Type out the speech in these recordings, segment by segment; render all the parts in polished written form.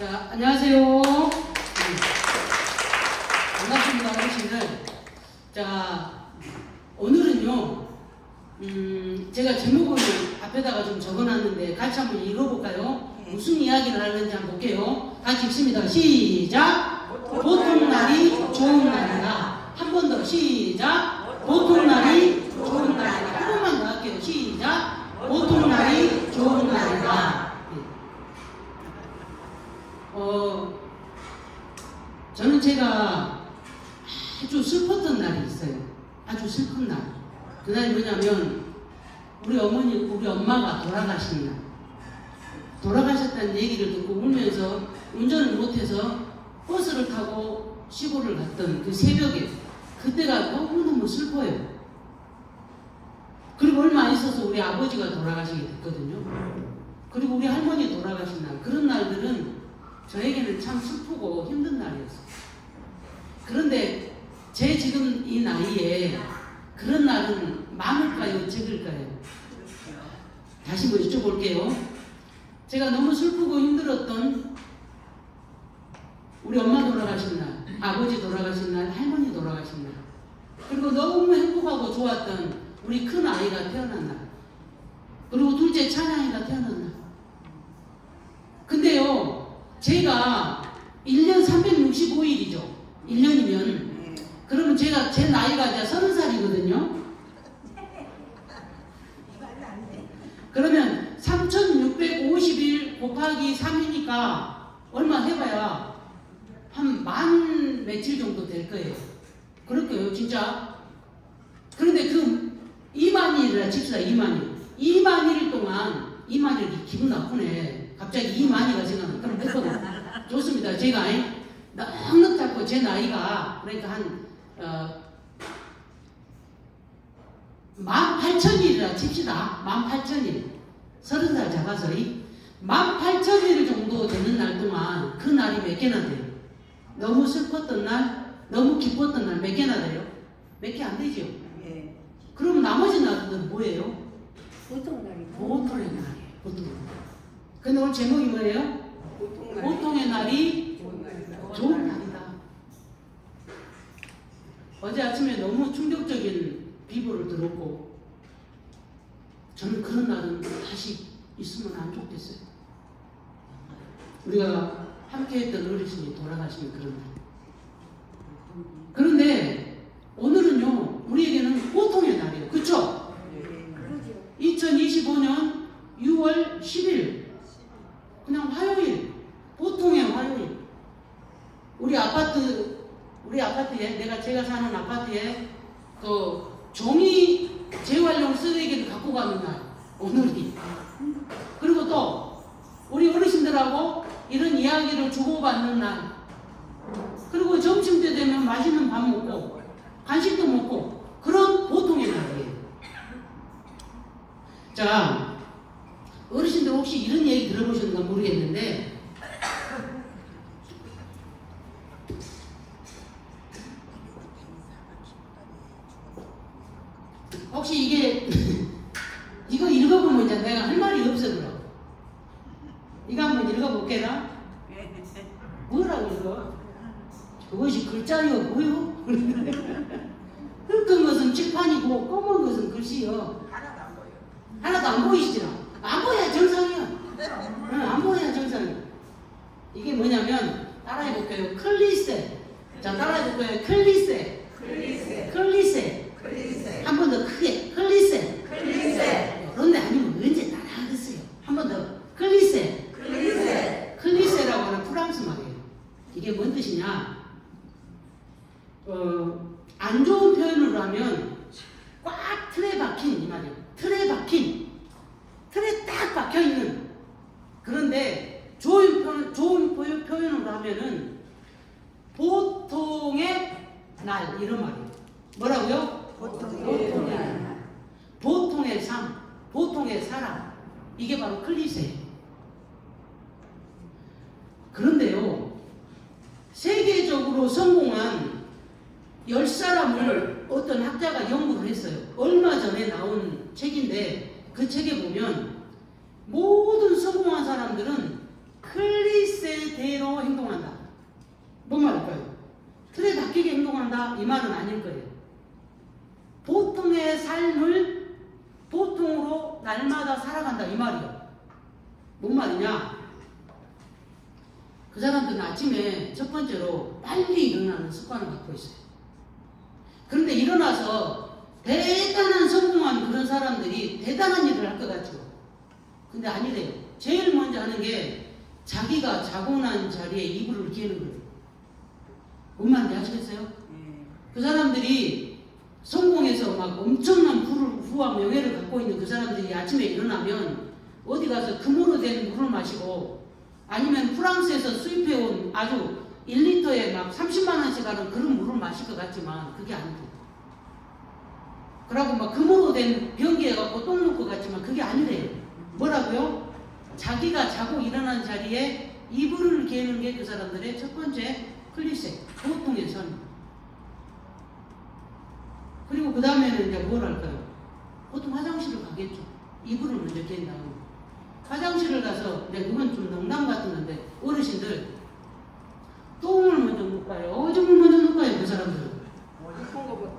자, 안녕하세요. 반갑습니다, 어르신들. 자, 오늘은요, 제가 제목을 앞에다가 좀 적어놨는데 같이 한번 읽어볼까요? 무슨 이야기를 하는지 한번 볼게요. 같이 읽습니다. 시작! 보통 날이 좋은 날이다. 한 번 더 시작! 보통 날이 좋은 날이다. 한 번만 더 할게요. 시작! 보통 날이 좋은 날이다. 저는 제가 아주 슬펐던 날이 있어요. 아주 슬픈 날. 그날이 뭐냐면 우리 엄마가 돌아가신 날. 돌아가셨다는 얘기를 듣고 울면서 운전을 못해서 버스를 타고 시골을 갔던 그 새벽에 그때가 너무너무 슬퍼요. 그리고 얼마 안 있어서 우리 아버지가 돌아가시게 됐거든요. 그리고 우리 할머니 돌아가신 날. 그런 날들은 저에게는 참 슬프고 힘든 날이었어요. 그런데 제 지금 이 나이에 그런 날은 많을까요? 적을까요? 다시 한번 여쭤볼게요. 제가 너무 슬프고 힘들었던 우리 엄마 돌아가신 날, 아버지 돌아가신 날, 할머니 돌아가신 날, 그리고 너무 행복하고 좋았던 우리 큰 아이가 태어난 날, 그리고 둘째 찬양이가 태어난 날. 근데요, 제가 1년 365일이죠. 1년이면. 그러면 제가 제 나이가 이제 30살이거든요. 그러면 3650일 곱하기 3이니까 얼마 해봐야 한 만 며칠 정도 될 거예요. 그럴까요, 진짜? 그런데 그 2만일이라 칩시다. 2만일. 2만일 동안 2만일 기분 나쁘네. 갑자기 2만이가 생각나. 그럼 됐거든. 좋습니다. 제가 넉넉 잡고 제 나이가 그러니까 한 18,000일이라 칩시다. 18,000일. 30살 잡아서 18,000일 정도 되는 날 동안 그 날이 몇 개나 돼요? 너무 슬펐던 날, 너무 기뻤던 날 몇 개나 돼요? 몇 개 안 되죠? 예. 그러면 나머지 날들은 뭐예요? 보통 날이요. 보통의 날이에요. 보통 날. 근데 오늘 제목이 뭐예요? 보통의 날이 좋은 날이다. 어제 아침에 너무 충격적인 비보를 들었고 저는 그런 날은 다시 있으면 안 좋겠어요. 우리가 함께했던 어르신이 돌아가신 그런 날. 그런데 오늘은요, 우리에게는 보통의 날이에요. 그쵸? 2025년 6월 10일 그냥 화요일, 보통의 화요일. 우리 아파트에 제가 사는 아파트에 그 종이 재활용 쓰레기를 갖고 가는 날, 오늘이. 그리고 또 우리 어르신들하고 이런 이야기를 주고받는 날. 그리고 점심때 되면 맛있는 밥 먹고 간식도 먹고 그런 보통의 날이에요. 자, 어르신들 혹시 이런 얘기 들어보셨는가 모르겠는데 혹시 이거 읽어보면 이제 내가 할 말이 없어. 그럼 이거 한번 읽어볼게나? 뭐라고 읽어? 그것이 글자요 뭐요? 흙은 것은 칠판이고 검은 것은 글씨요. 하나도 안 보이시죠? 안 보여야 정상이야. 응, 안 보여야 정상이야. 이게 뭐냐면 따라해볼게요. 클리세. 자, 따라해볼게요. 클리세. 한 번 더 크게. 클리세. 그런데 아니면 언제 따라하겠어요? 한 번 더. 클리세라고 하는 프랑스 말이에요. 이게 뭔 뜻이냐? 안 좋은 표현으로 하면 꽉 틀에 박힌 이 말이에요. 틀에 딱 박혀있는. 그런데 좋은 표현으로 하면은 보통의 날 이런 말이에요. 뭐라고요? 보통의 날. 보통의 삶, 보통의 사람. 이게 바로 클리세예요. 그런데요, 세계적으로 성공한 10사람을 어떤 학자가 연구를 했어요. 얼마 전에 나온 책인데 그 책에 보면 모든 성공한 사람들은 클리세에 살아간다 이 말은 아닐 거예요. 보통의 삶을 보통으로 날마다 살아간다 이 말이에요. 뭔 말이냐? 그 사람들은 아침에 첫 번째로 빨리 일어나는 습관을 갖고 있어요. 그런데 일어나서 대단한 성공한 그런 사람들이 대단한 일을 할 것 같죠. 근데 아니래요. 제일 먼저 하는 게 자기가 자고 난 자리에 이불을 개는 거예요. 뭔 말인지 아시겠어요? 그 사람들이 성공해서 막 엄청난 부와 명예를 갖고 있는 그 사람들이 아침에 일어나면 어디 가서 금으로 된 물을 마시고 아니면 프랑스에서 수입해온 아주 1리터에 막 30만원씩 하는 그런 물을 마실 것 같지만 그게 아니고 그러고 막 금으로 된 변기에 갖고 똥 놓을 것 같지만 그게 아니래요. 뭐라고요? 자기가 자고 일어나는 자리에 이불을 개는 게 그 사람들의 첫 번째 클리셰, 보통의 삶. 그리고 그 다음에는 이제 뭘 할까요? 보통 화장실을 가겠죠. 이불을 먼저 갠 다음에. 화장실을 가서, 그건 좀 농담 같은 건데, 어르신들, 똥을 먼저 놓을까요? 오줌을 먼저 놓을까요? 그 사람들은. 오줌 거부터.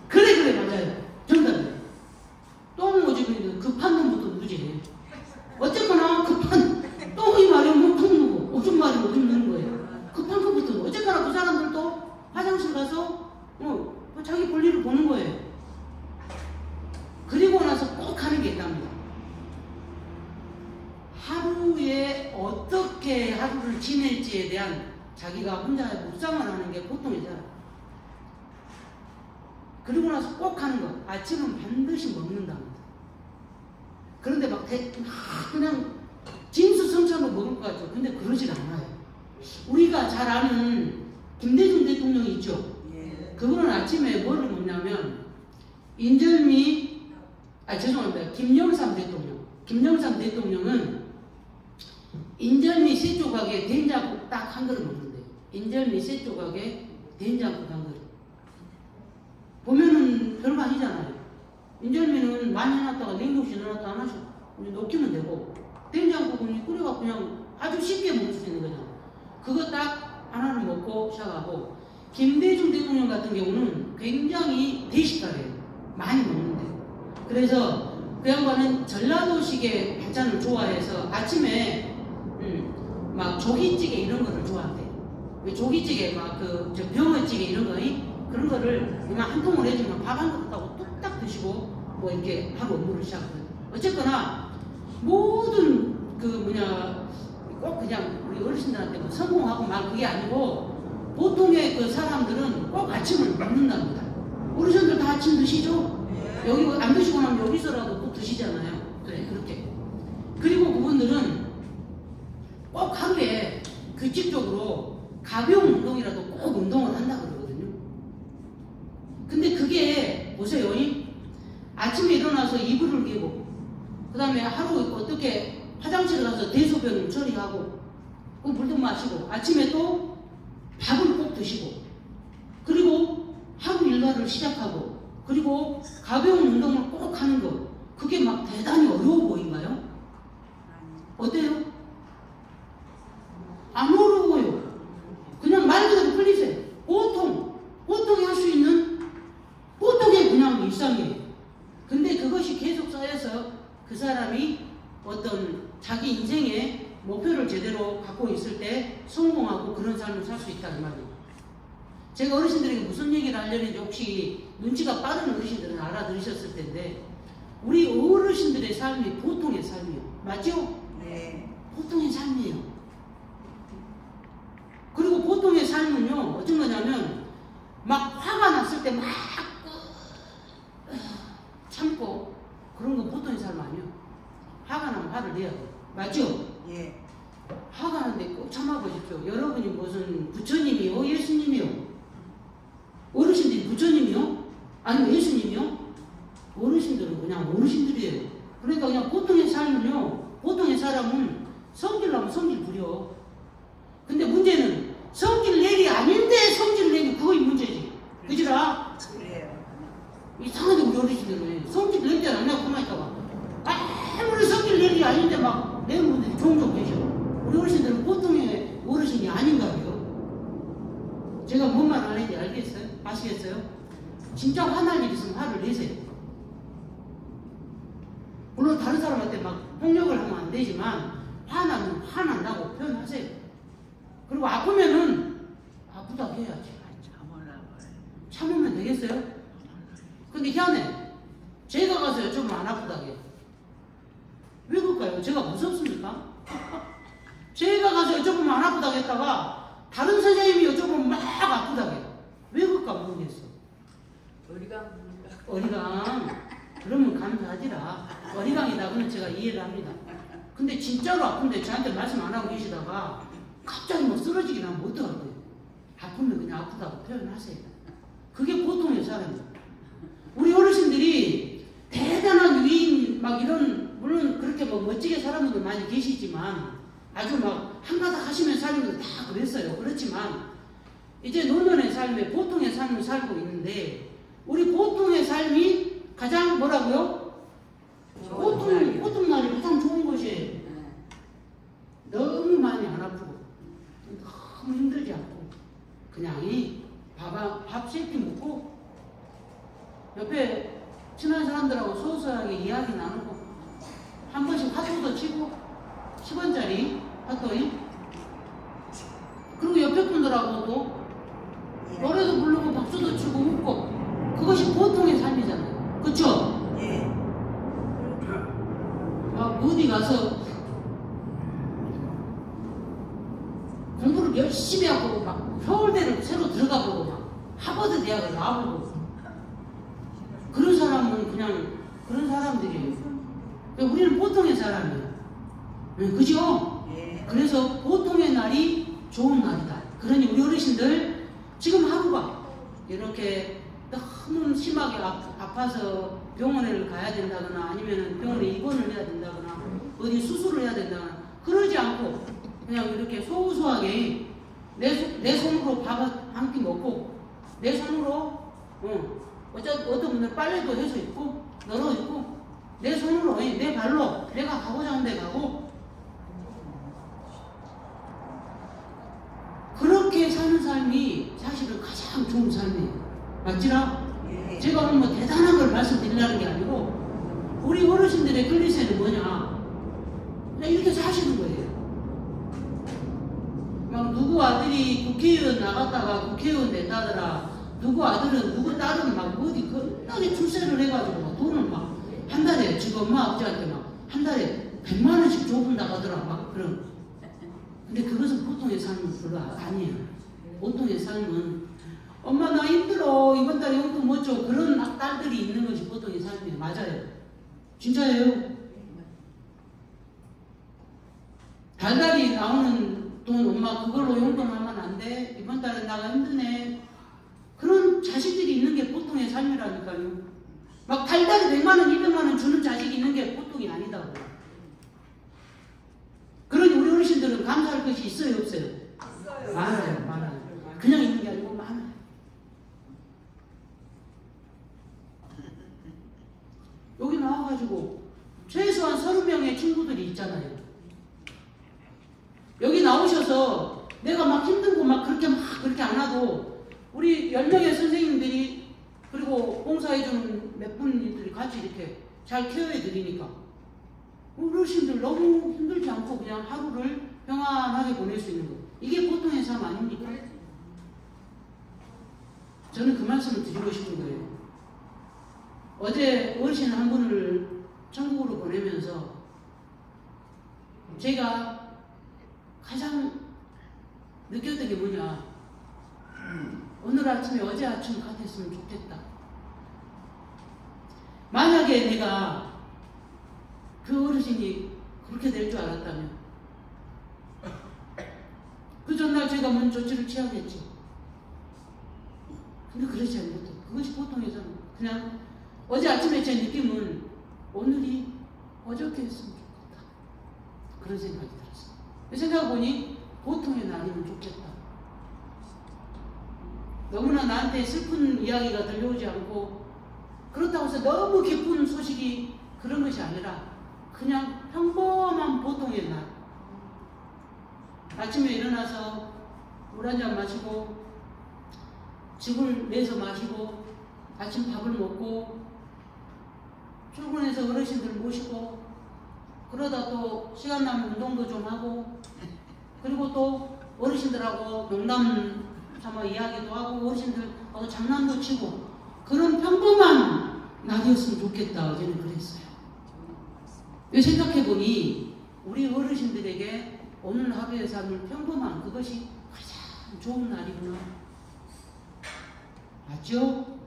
그래, 맞아요. 정답이에요. 똥 오줌이 급한 놈부터 누지. 어쨌거나 급한, 똥이 마려우면 똥 누고, 오줌 마려우면 오줌 넣는 거예요. 급한 것부터. 어쨌거나 그 사람들도 화장실 가서, 자기 볼일을 보는 거예요. 그리고 나서 꼭 하는 게 있답니다. 하루에 어떻게 하루를 지낼지에 대한 자기가 혼자 묵상을 하는 게 보통의 사람. 그리고 나서 꼭 하는 거. 아침은 반드시 먹는답니다. 그런데 막 그냥 진수성찬으로 먹을 것 같죠. 근데 그러질 않아요. 우리가 잘 아는 김대중 대통령이 있죠. 그분은 아침에 뭐를 먹냐면 김영삼 대통령. 김영삼 대통령은 인절미 세 조각에 된장국 딱 한 그릇 먹는데요. 인절미 세 조각에 된장국 한 그릇. 보면은 별거 아니잖아요. 인절미는 많이 해놨다가 냉동실에 넣어놨다 하나씩 녹이면 되고 된장국은 끓여가 그냥 아주 쉽게 먹을 수 있는 거잖아요. 그거 딱 하나를 먹고 시작하고 김대중 대통령 같은 경우는 굉장히 대식가래요. 많이 먹는데. 그래서 그 양반은 전라도식의 반찬을 좋아해서 아침에 막 조기찌개 이런 거를 좋아한대요. 조기찌개 막 병어찌개 이런 거 그런 거를 그냥 한 통을 해주면 밥 한 그릇 하고 뚝딱 드시고 뭐 이렇게 하루 업무를 시작하거든요. 어쨌거나 모든 꼭 그냥 우리 어르신들한테 뭐 성공하고 막 그게 아니고 보통의 그 사람들은 꼭 아침을 먹는답니다. 어르신들 다 아침 드시죠? 여기 안 드시고 나면 여기서라도 또 드시잖아요. 그래, 그렇게. 그리고 그분들은 꼭 하루에 규칙적으로 가벼운 운동이라도 꼭 운동을 한다 그러거든요. 근데 그게 보세요. 아침에 일어나서 이불을 개고 그 다음에 하루 어떻게 화장실에 가서 대소변을 처리하고 물도 마시고 아침에 또 밥을 꼭 드시고 그리고 하루 일과를 시작하고 그리고 가벼운 운동을 꼭 하는 거 그게 막 대단히 어려워 보인가요? 어때요? 안 어려워요. 그냥 말 그대로 풀리세요. 보통이 할 수 있는 보통의 그냥 일상이에요. 근데 그것이 계속 쌓여서 그 사람이 어떤 자기 인생의 목표를 제대로 갖고 있을 때 성공하고 그런 삶을 살 수 있다는 말이에요. 제가 어르신들에게 무슨 얘기를 하려는지 혹시 눈치가 빠른 어르신들은 알아들으셨을 텐데 우리 어르신들의 삶이 보통의 삶이에요. 맞죠? 네. 보통의 삶이에요. 그리고 보통의 삶은요 어떤 거냐면 막 화가 났을 때 막 참고 그런 건 보통의 삶 아니에요. 화가 나면 화를 내야 돼요. 맞죠? 예. 화가 나는데 꼭 참아보십시오. 여러분이 무슨 부처님이요? 예수님이요? 어르신들이 부처님이요? 아니면 예수님이요? 어르신들은 그냥 어르신들이에요. 그러니까 그냥 보통의 삶은요, 보통의 사람은 성질나면 성질 부려. 근데 문제는 성질 내기 아닌데 성질 내기 그거이 문제지. 그지라? 그래요. 이상하게 우리 어르신들은 성질 낼 때는 안 내고 가만히 있다가 아무리 성질 내기 아닌데 막 내는 분들이 종종 계셔. 우리 어르신들은 보통의 어르신이 아닌가 봐요. 제가 뭔 말 하는지 알겠어요? 아시겠어요? 진짜 화날 일 있으면 화를 내세요. 물론 다른 사람한테 막 폭력을 하면 안 되지만 화나면 화난다고 표현하세요. 그리고 아프면은 아프다고 해야지. 참으면 되겠어요? 근데 희한해. 제가 가서 여쭤보면 안 아프다고 해요. 왜 그럴까요? 제가 무섭습니까? 제가 가서 여쭤보면 안 아프다고 했다가 다른 선생님이 여쭤보면 막 아프다고 해요. 왜 그럴까 모르겠어. 어리광. 그러면 감사하지라. 어리광이다. 그러면 제가 이해를 합니다. 근데 진짜로 아픈데 저한테 말씀 안 하고 계시다가 갑자기 막 쓰러지긴 하면 어떡할 거예요? 아프면 그냥 아프다고 표현하세요. 그게 보통의 사람이에요. 우리 어르신들이 대단한 위인 막 이런 물론 그렇게 뭐 멋지게 사는 분들 많이 계시지만 아주 막 한가닥 하시면 사는 분들 다 그랬어요. 그렇지만 이제 노년의 삶에 보통의 삶을 살고 있는데 우리 보통의 삶이 가장 뭐라고요? 보통 날이 가장 좋은 것이에요. 너무 많이 안 아프고 너무 힘들지 않고 그냥 밥 3끼 먹고 옆에 친한 사람들하고 소소하게 이야기 나누고 한 번씩 핫도그도 치고 10원짜리 핫도그 그리고 옆에 분들하고도 노래도 부르고 박수도 치고 웃고 그것이 보통의 삶이잖아요. 그쵸? 예. 막 어디 가서 공부를 열심히 하고 막 서울대를 새로 들어가 보고 막 하버드 대학을 나와보고 그런 사람은 그냥 그런 사람들이에요. 우리는 보통의 사람이에요. 그죠? 예. 그래서 보통의 날이 좋은 날이다. 그러니 우리 어르신들 지금 하루가 이렇게 너무 심하게 아파서 병원에 가야 된다거나 아니면 병원에 입원을 해야 된다거나 어디 수술을 해야 된다거나 그러지 않고 그냥 이렇게 소소하게 내 손으로 밥 한 끼 먹고 내 손으로 어떤 분들 빨래도 해서 입고 널어 입고 내 손으로 내 발로 내가 가고자 하는 데 가고 그렇게 사는 삶이 사실은 가장 좋은 삶이에요. 맞지라? 예. 제가 오늘 뭐 대단한 걸 말씀드리려는 게 아니고 우리 어르신들의 클리셰는 뭐냐 그냥 이렇게 사시는 거예요. 막 누구 아들이 국회의원 나갔다가 국회의원 됐다더라 누구 아들은 누구 딸은 막 어디 겁나게 출세를 해가지고 막 돈을 막 한 달에 지금 엄마 아버지한테 막 한 달에 100만 원씩 줘본다고 하더라 막 그런. 근데 그것은 보통의 삶은 별로 아니에요. 보통의 삶은 엄마 나 힘들어 이번 달에 용돈 못 줘 그런 딸들이 있는 것이 보통의 삶이에요. 맞아요. 진짜예요. 달달이 나오는 돈 엄마 그걸로 용돈하면 안 돼. 이번 달에 나가 힘드네. 그런 자식들이 있는 게 보통의 삶이라니까요. 막 달달이 100만 원, 200만 원 주는 자식이 있는 게 보통이 아니다고. 그러니 우리 어르신들은 감사할 것이 있어요, 없어요? 있어요. 많아요. 그냥 있는 게 아니고 많아요. 여기 나와가지고 최소한 30명의 친구들이 있잖아요. 여기 나오셔서 내가 막 힘들고 막 그렇게 안 하고 우리 10명의 선생님들이 그리고 봉사해주는 몇 분들이 같이 이렇게 잘 케어해드리니까 어르신들 너무 힘들지 않고 그냥 하루를 평안하게 보낼 수 있는 거. 이게 보통의 삶 아닙니까? 저는 그 말씀을 드리고 싶은 거예요. 어제 어르신 한 분을 천국으로 보내면서 제가 가장 느꼈던 게 뭐냐. 오늘 아침에 어제 아침 같았으면 좋겠다. 만약에 내가 그 어르신이 그렇게 될 줄 알았다면 그 전날 제가 먼저 조치를 취하겠지. 근데 그렇지 않거든. 그것이 보통의 삶. 그냥 어제 아침에 제 느낌은 오늘이 어저께 했으면 좋겠다. 그런 생각이 들었어요. 생각해보니 보통의 날이면 좋겠다. 너무나 나한테 슬픈 이야기가 들려오지 않고 그렇다고 해서 너무 기쁜 소식이 그런 것이 아니라 그냥 평범한 보통의 날. 아침에 일어나서 물 한 잔 마시고 집을 내서 마시고 아침 밥을 먹고 출근해서 어르신들 모시고 그러다 또 시간 나면 운동도 좀 하고 그리고 또 어르신들하고 농담 삼아 이야기도 하고 어르신들하고 장난도 치고 그런 평범한 날이었으면 좋겠다 저는 그랬어요. 왜 생각해보니 우리 어르신들에게 오늘 하루의 삶을 평범한 그것이 가장 좋은 날이구나. 맞죠?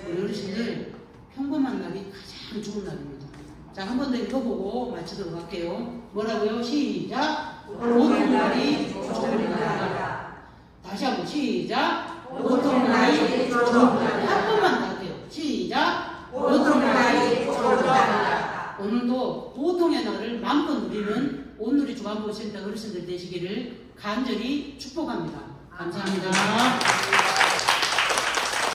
우리 어르신들 평범한 날이 가장 좋은 날입니다. 자, 한 번 더 읽어보고 마치도록 할게요. 뭐라고요? 시작! 보통 날이 좋은 날이다. 다시 한번 시작! 보통 날이 좋은 날이다. 한 번만 더 할게요. 시작! 보통 날이 좋은 날이다. 오늘도 보통의 날을 마음껏 누리는 온누리 중앙보호센터 어르신들 되시기를 간절히 축복합니다. 감사합니다.